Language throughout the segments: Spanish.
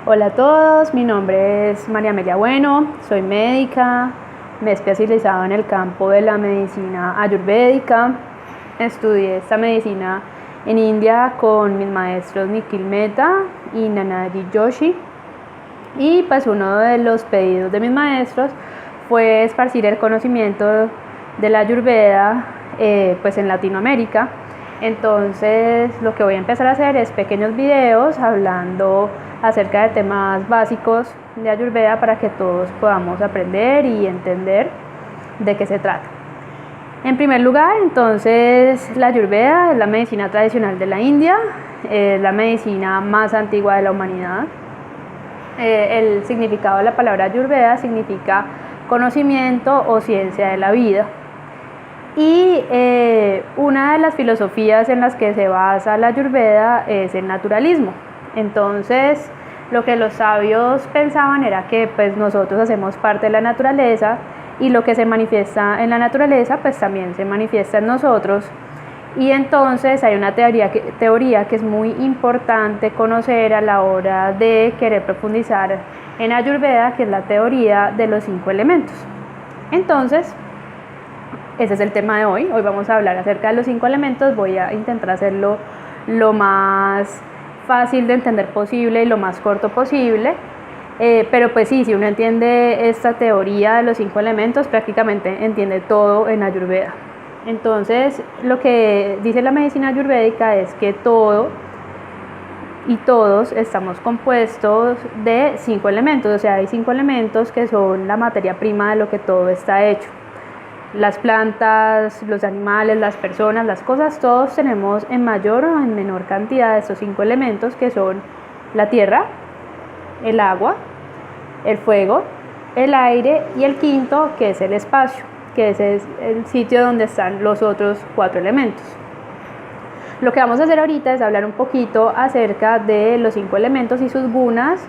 Hola a todos, mi nombre es María Amelia Bueno, soy médica, me he especializado en el campo de la medicina ayurvédica, estudié esta medicina en India con mis maestros Nikhil Mehta y Nanaji Joshi, y pues uno de los pedidos de mis maestros fue esparcir el conocimiento de la Ayurveda pues en Latinoamérica. Entonces lo que voy a empezar a hacer es pequeños videos hablando acerca de temas básicos de Ayurveda para que todos podamos aprender y entender de qué se trata. En primer lugar, entonces, la Ayurveda es la medicina tradicional de la India, es la medicina más antigua de la humanidad. El significado de la palabra Ayurveda significa conocimiento o ciencia de la vida. Y una de las filosofías en las que se basa la Ayurveda es el naturalismo. Entonces, lo que los sabios pensaban era que pues nosotros hacemos parte de la naturaleza y lo que se manifiesta en la naturaleza pues también se manifiesta en nosotros. Y entonces hay una teoría que es muy importante conocer a la hora de querer profundizar en Ayurveda, que es la teoría de los 5 elementos. Entonces, ese es el tema de hoy. Hoy vamos a hablar acerca de los 5 elementos. Voy a intentar hacerlo lo más fácil de entender posible y lo más corto posible. Pero pues sí, si uno entiende esta teoría de los 5 elementos, prácticamente entiende todo en Ayurveda. Entonces, lo que dice la medicina ayurvédica es que todo y todos estamos compuestos de 5 elementos, o sea, hay 5 elementos que son la materia prima de lo que todo está hecho. Las plantas, los animales, las personas, las cosas, todos tenemos en mayor o en menor cantidad de estos 5 elementos que son la tierra, el agua, el fuego, el aire y el quinto, que es el espacio, que ese es el sitio donde están los otros 4 elementos. Lo que vamos a hacer ahorita es hablar un poquito acerca de los 5 elementos y sus gunas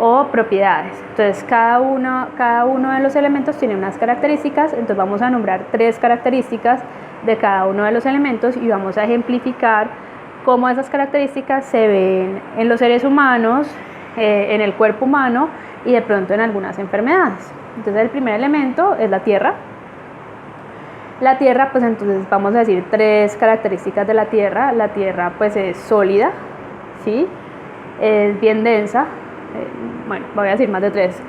o propiedades. Entonces cada uno de los elementos tiene unas características, entonces vamos a nombrar 3 características de cada uno de los elementos y vamos a ejemplificar cómo esas características se ven en los seres humanos, en el cuerpo humano y de pronto en algunas enfermedades. Entonces el primer elemento es la tierra. La tierra, pues entonces vamos a decir 3 características de la tierra. La tierra pues es sólida, ¿sí? Es bien densa, bueno, voy a decir más de 3,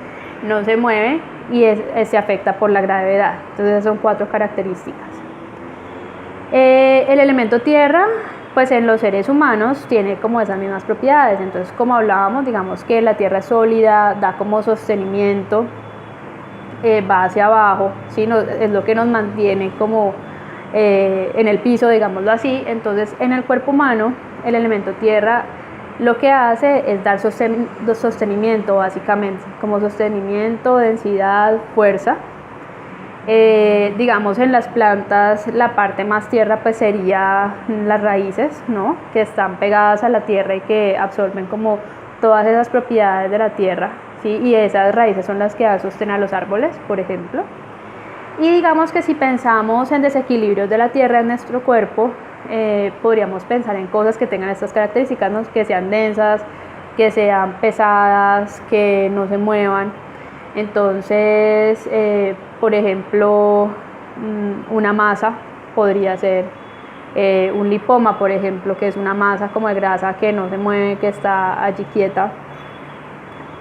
no se mueve y se afecta por la gravedad. Entonces esas son 4 características. El elemento tierra, pues en los seres humanos tiene como esas mismas propiedades. Entonces, como hablábamos, digamos que la tierra es sólida, da como sostenimiento, va hacia abajo, ¿sí? Es lo que nos mantiene como en el piso, digámoslo así. Entonces, en el cuerpo humano, el elemento tierra lo que hace es dar sostenimiento, básicamente, como sostenimiento, densidad, fuerza. Digamos, en las plantas la parte más tierra pues sería las raíces, ¿no? Que están pegadas a la tierra y que absorben como todas esas propiedades de la tierra, ¿sí? Y esas raíces son las que dan sostén a los árboles, por ejemplo. Y digamos que si pensamos en desequilibrios de la tierra en nuestro cuerpo, podríamos pensar en cosas que tengan estas características, ¿no? Que sean densas, que sean pesadas, que no se muevan. Entonces, por ejemplo, una masa podría ser un lipoma, por ejemplo, que es una masa como de grasa que no se mueve, que está allí quieta,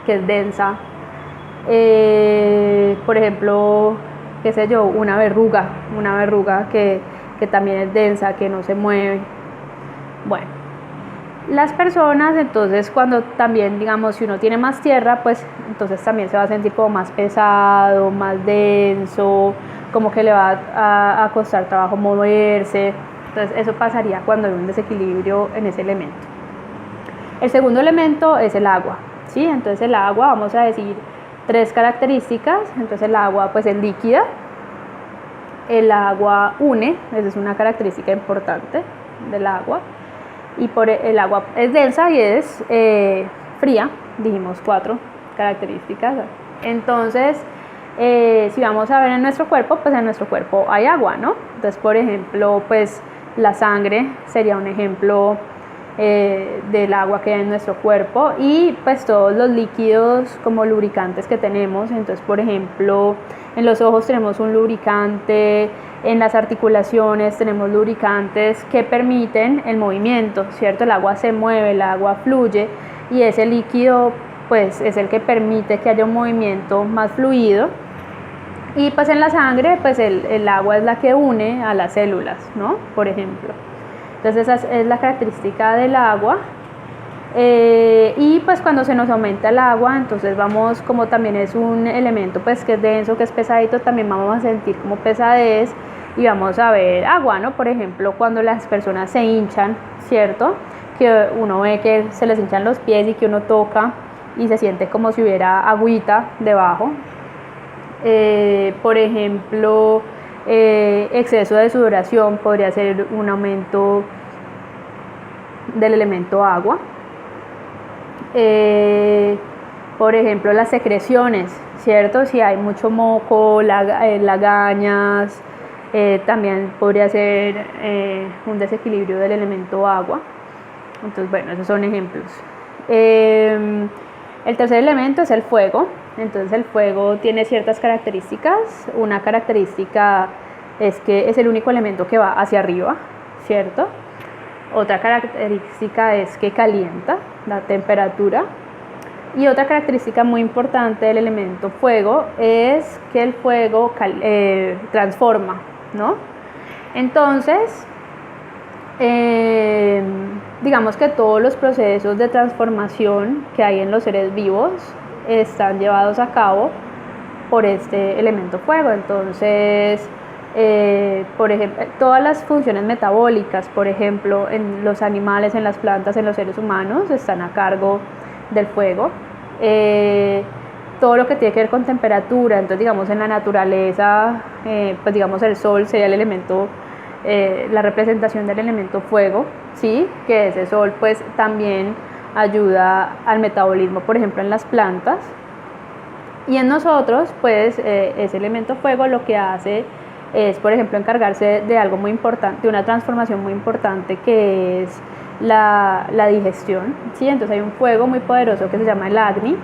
que es densa. Por ejemplo, qué sé yo, una verruga que también es densa, que no se mueve. Bueno, las personas, entonces, cuando también, digamos, si uno tiene más tierra, pues entonces también se va a sentir como más pesado, más denso, como que le va a costar trabajo moverse. Entonces eso pasaría cuando hay un desequilibrio en ese elemento. El segundo elemento es el agua, ¿sí? Entonces el agua, vamos a decir 3 características. Entonces el agua pues es líquida, el agua une, esa es una característica importante del agua. Y el agua es densa y es fría, dijimos 4 características. Entonces, si vamos a ver en nuestro cuerpo, pues en nuestro cuerpo hay agua, ¿no? Entonces, por ejemplo, pues la sangre sería un ejemplo del agua que hay en nuestro cuerpo, y pues todos los líquidos como lubricantes que tenemos. Entonces, por ejemplo, en los ojos tenemos un lubricante, en las articulaciones tenemos lubricantes que permiten el movimiento, ¿cierto? El agua se mueve, el agua fluye, y ese líquido pues es el que permite que haya un movimiento más fluido. Y pues en la sangre pues el agua es la que une a las células, ¿no? Por ejemplo. Entonces esa es la característica del agua. Y pues cuando se nos aumenta el agua, entonces vamos, como también es un elemento pues que es denso, que es pesadito, también vamos a sentir como pesadez y vamos a ver agua, ¿no? Por ejemplo, cuando las personas se hinchan, ¿cierto? Que uno ve que se les hinchan los pies y que uno toca y se siente como si hubiera agüita debajo. Por ejemplo, exceso de sudoración podría ser un aumento del elemento agua. Por ejemplo, las secreciones, ¿cierto? Si hay mucho moco, lagañas, también podría ser un desequilibrio del elemento agua. Entonces, bueno, esos son ejemplos. El tercer elemento es el fuego. Entonces el fuego tiene ciertas características. Una característica es que es el único elemento que va hacia arriba, ¿cierto? Otra característica es que calienta la temperatura. Y otra característica muy importante del elemento fuego es que el fuego transforma, ¿no? Entonces, digamos que todos los procesos de transformación que hay en los seres vivos están llevados a cabo por este elemento fuego. Entonces, por ejemplo, todas las funciones metabólicas, por ejemplo, en los animales, en las plantas, en los seres humanos, están a cargo del fuego. Todo lo que tiene que ver con temperatura, entonces digamos en la naturaleza, pues digamos el sol sería el elemento, la representación del elemento fuego, ¿sí? Que ese sol pues también ayuda al metabolismo, por ejemplo en las plantas. Y en nosotros pues ese elemento fuego lo que hace es, por ejemplo, encargarse de algo muy importante, de una transformación muy importante que es la digestión, ¿sí? Entonces hay un fuego muy poderoso que se llama el Agni,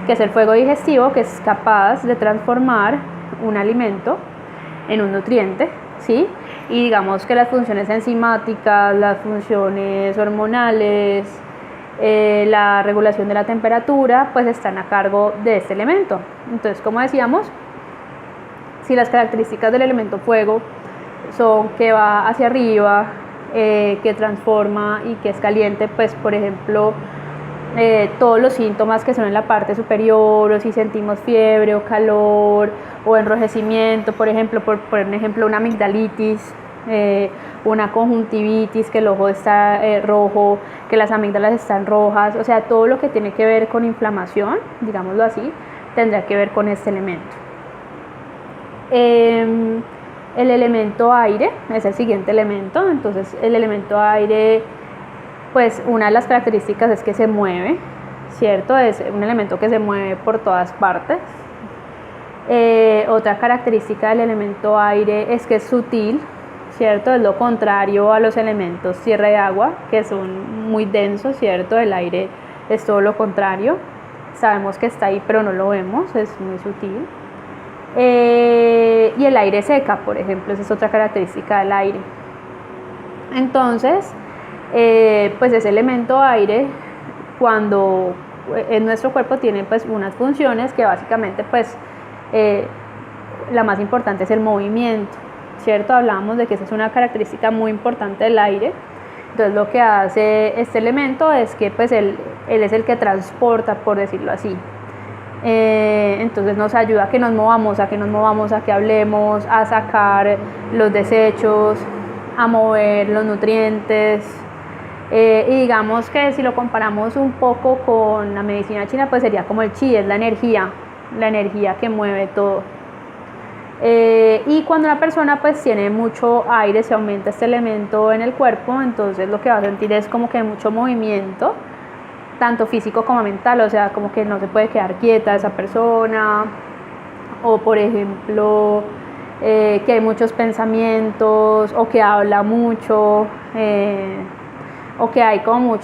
que es el fuego digestivo, que es capaz de transformar un alimento en un nutriente, ¿sí? Y digamos que las funciones enzimáticas, las funciones hormonales, la regulación de la temperatura, pues están a cargo de este elemento. Entonces, como decíamos, si las características del elemento fuego son que va hacia arriba, que transforma y que es caliente, pues por ejemplo todos los síntomas que son en la parte superior, o si sentimos fiebre o calor o enrojecimiento, por ejemplo, por poner un ejemplo, una amigdalitis, una conjuntivitis, que el ojo está rojo, que las amígdalas están rojas, o sea, todo lo que tiene que ver con inflamación, digámoslo así, tendrá que ver con este elemento. El elemento aire es el siguiente elemento. Entonces el elemento aire, pues una de las características es que se mueve, ¿cierto? Es un elemento que se mueve por todas partes. Otra característica del elemento aire es que es sutil, ¿cierto? Es lo contrario a los elementos tierra y agua, que son muy densos, ¿cierto? El aire es todo lo contrario. Sabemos que está ahí, pero no lo vemos, es muy sutil. Y el aire seca, por ejemplo, esa es otra característica del aire. Entonces, pues ese elemento aire, cuando en nuestro cuerpo tiene pues unas funciones que básicamente pues la más importante es el movimiento, ¿cierto? Hablábamos de que esa es una característica muy importante del aire. Entonces lo que hace este elemento es que pues él es el que transporta, por decirlo así. Entonces nos ayuda a que nos movamos, a que hablemos, a sacar los desechos, a mover los nutrientes. Y digamos que si lo comparamos un poco con la medicina china, pues sería como el chi, es la energía que mueve todo. Y cuando una persona pues tiene mucho aire, se aumenta este elemento en el cuerpo, entonces lo que va a sentir es como que hay mucho movimiento, tanto físico como mental, o sea, como que no se puede quedar quieta esa persona, o por ejemplo, que hay muchos pensamientos, o que habla mucho, o que hay como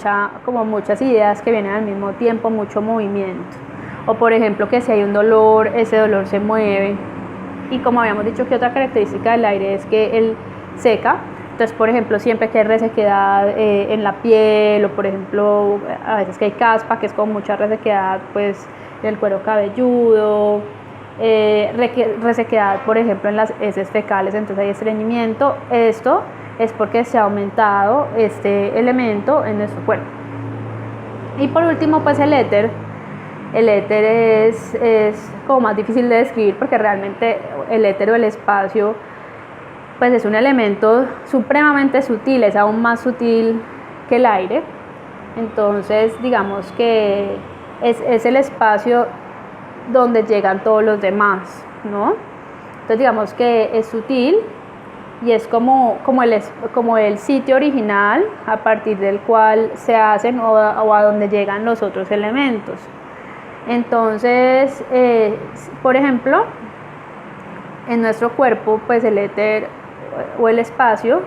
muchas ideas que vienen al mismo tiempo, mucho movimiento. O por ejemplo que si hay un dolor, ese dolor se mueve. Y como habíamos dicho que otra característica del aire es que él seca. Entonces, por ejemplo, siempre que hay resequedad en la piel, o por ejemplo, a veces que hay caspa, que es como mucha resequedad, pues en el cuero cabelludo, resequedad, por ejemplo, en las heces fecales, entonces hay estreñimiento. Esto es porque se ha aumentado este elemento en nuestro cuerpo. Y por último, pues el éter. El éter es como más difícil de describir porque realmente el éter o el espacio pues es un elemento supremamente sutil, es aún más sutil que el aire. Entonces digamos que es el espacio donde llegan todos los demás, ¿no? Entonces digamos que es sutil y es como el sitio original a partir del cual se hacen o a donde llegan los otros elementos. Entonces, por ejemplo, en nuestro cuerpo, pues el éter o el espacio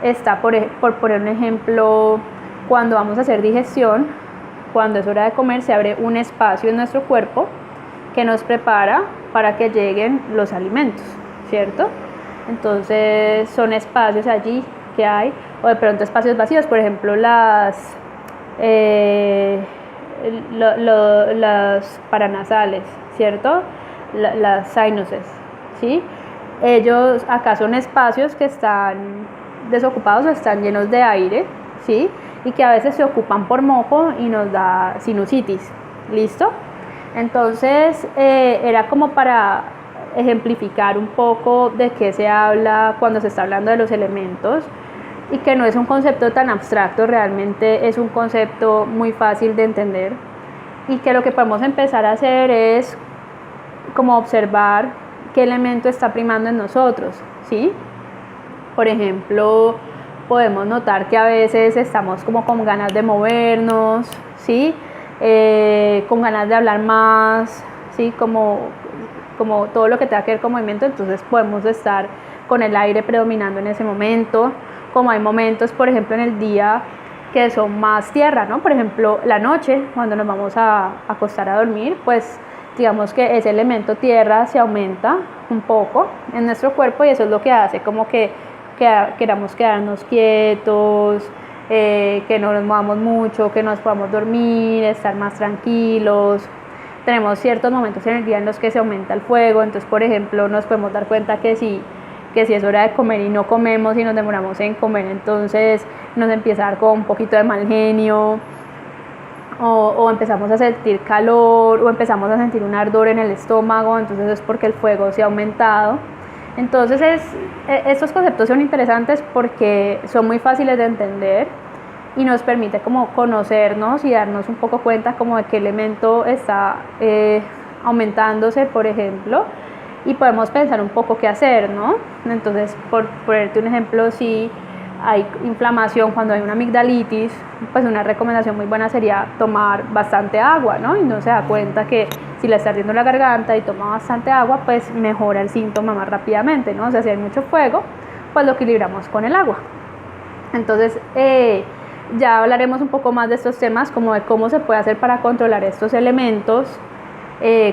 está, por poner un ejemplo, cuando vamos a hacer digestión, cuando es hora de comer, se abre un espacio en nuestro cuerpo que nos prepara para que lleguen los alimentos, ¿cierto? Entonces son espacios allí que hay, o de pronto espacios vacíos, por ejemplo las paranasales, ¿cierto? Las sinuses, ¿sí? Ellos acá son espacios que están desocupados o están llenos de aire, ¿sí? Y que a veces se ocupan por moco y nos da sinusitis, ¿listo? Entonces era como para ejemplificar un poco de qué se habla cuando se está hablando de los elementos y que no es un concepto tan abstracto, realmente es un concepto muy fácil de entender y que lo que podemos empezar a hacer es como observar qué elemento está primando en nosotros, ¿sí? Por ejemplo, podemos notar que a veces estamos como con ganas de movernos, ¿sí? Con ganas de hablar más, ¿sí? Como todo lo que tenga que ver con movimiento, entonces podemos estar con el aire predominando en ese momento, como hay momentos, por ejemplo, en el día que son más tierra, ¿no? Por ejemplo, la noche, cuando nos vamos a acostar a dormir, pues digamos que ese elemento tierra se aumenta un poco en nuestro cuerpo y eso es lo que hace como que queramos quedarnos quietos, que no nos movamos mucho, que nos podamos dormir, estar más tranquilos. Tenemos ciertos momentos en el día en los que se aumenta el fuego, entonces por ejemplo nos podemos dar cuenta que si es hora de comer y no comemos y nos demoramos en comer, entonces nos empieza a dar con un poquito de mal genio, o empezamos a sentir calor, o empezamos a sentir un ardor en el estómago, entonces es porque el fuego se ha aumentado. Entonces estos conceptos son interesantes porque son muy fáciles de entender y nos permite como conocernos y darnos un poco cuenta como de qué elemento está aumentándose, por ejemplo, y podemos pensar un poco qué hacer, ¿no? Entonces, por ponerte un ejemplo, si hay inflamación, cuando hay una amigdalitis, pues una recomendación muy buena sería tomar bastante agua, ¿no? Y no se da cuenta que si le está ardiendo la garganta y toma bastante agua, pues mejora el síntoma más rápidamente, ¿no? O sea, si hay mucho fuego, pues lo equilibramos con el agua. Entonces, ya hablaremos un poco más de estos temas, como de cómo se puede hacer para controlar estos elementos,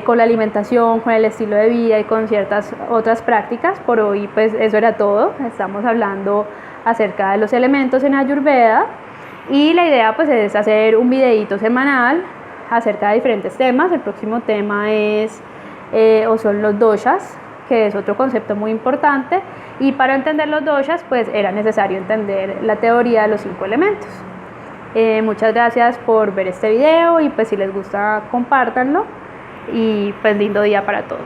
con la alimentación, con el estilo de vida y con ciertas otras prácticas. Por hoy pues eso era todo. Estamos hablando acerca de los elementos en Ayurveda y la idea pues es hacer un videíto semanal acerca de diferentes temas. El próximo tema es o son los doshas, que es otro concepto muy importante, y para entender los doshas pues era necesario entender la teoría de los 5 elementos. Muchas gracias por ver este video y pues si les gusta compártanlo y pues lindo día para todos.